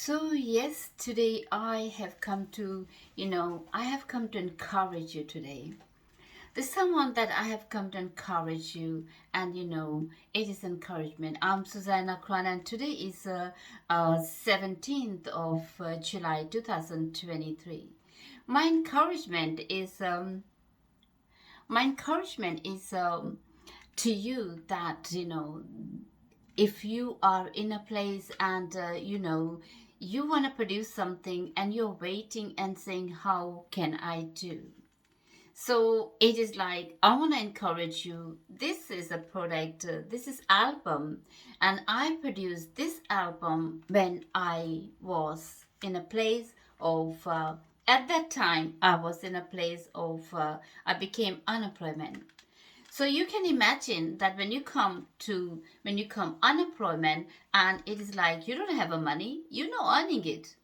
So yes, today I have come to encourage you today. There's someone that I have come to encourage you, and it is encouragement. I'm Susanna Kran, and today is 17th of July 2023. My encouragement is to you that if you are in a place and you want to produce something and you're waiting and saying, how can I do? So it is like, I want to encourage you. This is a product, this is album, and I produced this album when I was in a place of at that time I was in a place of I became unemployment. So you can imagine that when you come unemployment, and it is like you don't have a money, you're not earning it.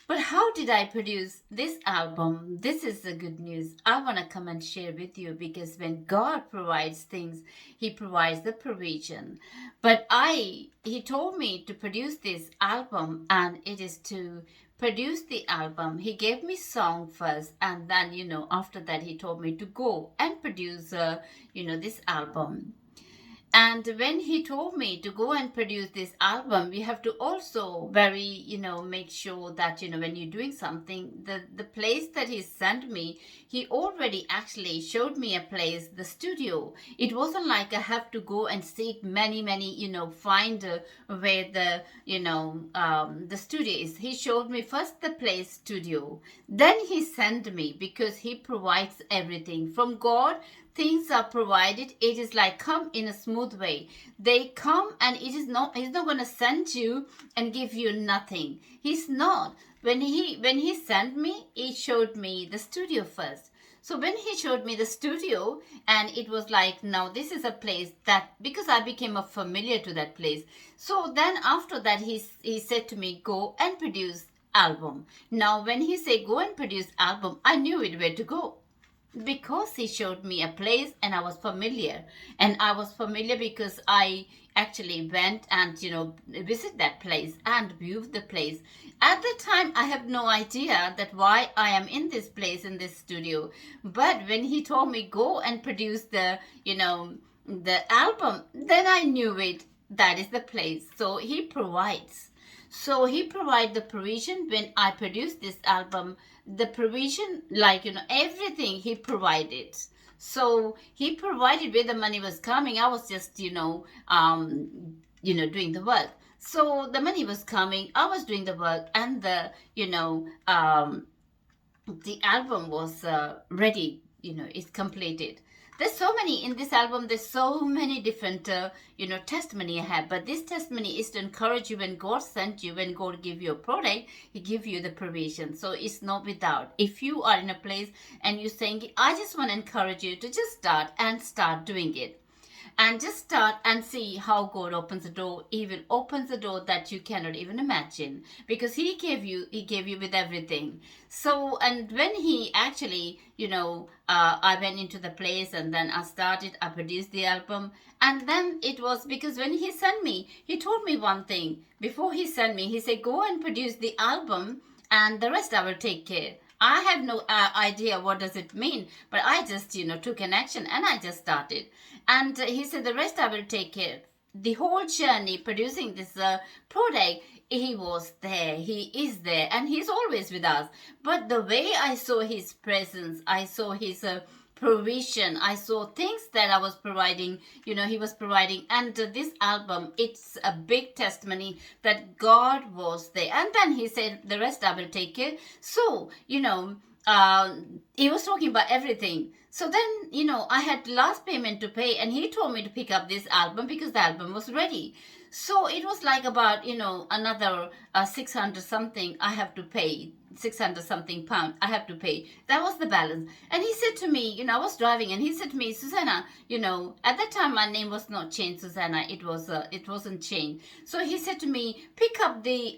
But how did I produce this album? This is the good news I want to come and share with you, because when God provides things, He provides the provision. But He told me to produce this album, and it is to produce the album. He gave me song first, and then, after that, He told me to go and produce, this album. And when he told me to go and produce this album, we have to also make sure that, when you're doing something, the place that he sent me, he already actually showed me a place, the studio. It wasn't like I have to go and seek many, find where the studio is. He showed me first the place studio. Then he sent me, because he provides everything from God. Things are provided. It is like come in a smooth way. They come, and he's not going to send you and give you nothing. He's not. When he sent me, he showed me the studio first. So when he showed me the studio, and it was like, now this is a place that, because I became familiar to that place. So then after that, he said to me, go and produce album. Now when he said go and produce album, I knew it where to go, because he showed me a place, and I was familiar. And I was familiar because I actually went and visit that place and viewed the place. At the time, I have no idea that why I am in this place, in this studio. But when he told me go and produce the album, then I knew it, that is the place. So he provides. So he provided the provision when I produced this album. The provision, like, everything he provided. So he provided where the money was coming. I was just, doing the work. So the money was coming. I was doing the work, and the album was ready. It's completed. There's so many in this album. There's so many different testimony I have, but this testimony is to encourage you. When God sent you, when God give you a product, he give you the provision. So it's not without. If you are in a place and you're saying, I just want to encourage you to just start doing it, and just start and see how God opens the door. He will open the door that you cannot even imagine, because he gave you with everything. So, and when he actually, I went into the place, and then I produced the album. And then it was because when he sent me, he told me one thing. Before he sent me, he said, go and produce the album, and the rest I will take care. I have no idea what does it mean, but I just, took an action, and I just started. And he said, the rest I will take care. The whole journey producing this product, he was there, he is there, and he's always with us. But the way I saw his presence, I saw his provision, I saw things that I was providing, he was providing. And this album, it's a big testimony that God was there. And then he said, the rest I will take care. So, he was talking about everything. So then, I had last payment to pay, and he told me to pick up this album because the album was ready. So it was like about, another 600 something I have to pay, 600 something pound I have to pay. That was the balance. And he said to me, I was driving, and he said to me, Susanna, at that time my name was not changed, Susanna. It wasn't changed. So he said to me, pick up the,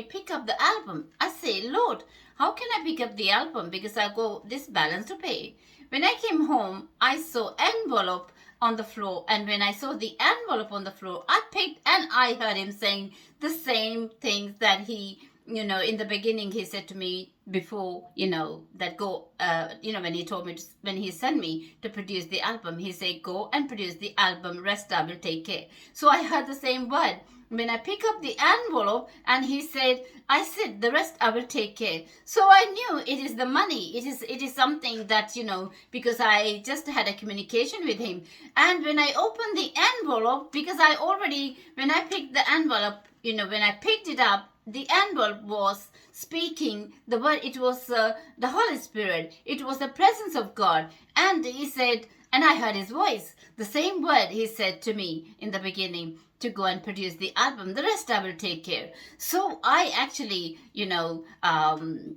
pick up the album. I say, Lord, how can I pick up the album? Because I go this balance to pay. When I came home, I saw envelope on the floor. And when I saw the envelope on the floor, I picked, and I heard him saying the same things that he, in the beginning he said to me before, that go, when he told me, when he sent me to produce the album, he said, go and produce the album, rest I will take care. So I heard the same word. When I pick up the envelope, and he said, I said, the rest I will take care. So I knew it is the money. It is something that, because I just had a communication with him. And when I opened the envelope, because when I picked the envelope, when I picked it up, the envelope was speaking the word. It was the Holy Spirit. It was the presence of God. And he said, and I heard his voice, the same word he said to me in the beginning, to go and produce the album. The rest I will take care. So I actually, then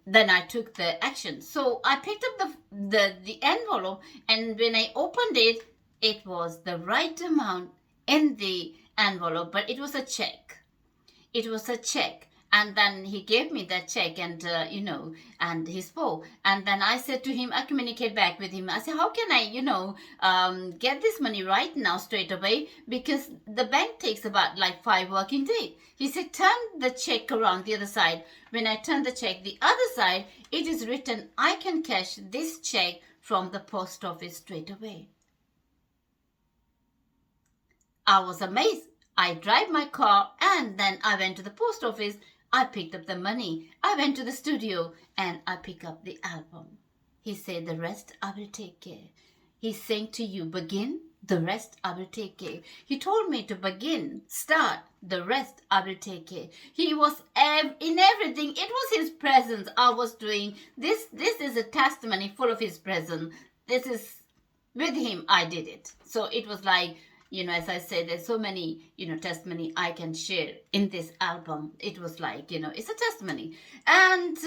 I took the action. So I picked up the envelope, and when I opened it, it was the right amount in the envelope, but it was a check. It was a check. And then he gave me that check, and, and he spoke. And then I said to him, I communicate back with him. I said, how can I, get this money right now straight away? Because the bank takes about like 5 working days. He said, turn the check around the other side. When I turn the check the other side, it is written, I can cash this check from the post office straight away. I was amazed. I drive my car, and then I went to the post office. I picked up the money. I went to the studio, and I picked up the album. He said, the rest I will take care. He's saying to you, begin, the rest I will take care. He told me to begin, start, the rest I will take care. He was in everything. It was his presence I was doing. This is a testimony full of his presence. This is with him I did it. So it was like, as I said, there's so many, testimony I can share in this album. It was like, it's a testimony. And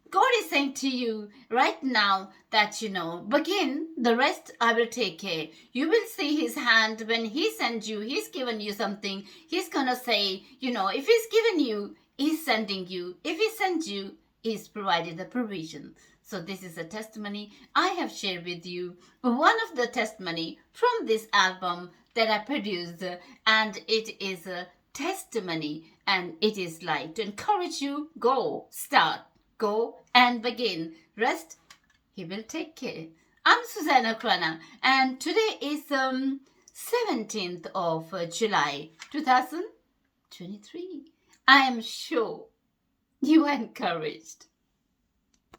God is saying to you right now that, begin, the rest I will take care. You will see his hand when he sends you, he's given you something. He's going to say, if he's given you, he's sending you. If he sends you, he's provided the provision. So this is a testimony I have shared with you. One of the testimony from this album that I produced, and it is a testimony, and it is like to encourage you, go, start, go and begin. Rest, he will take care. I'm Susanna Krana, and today is 17th of July 2023. I am sure you are encouraged.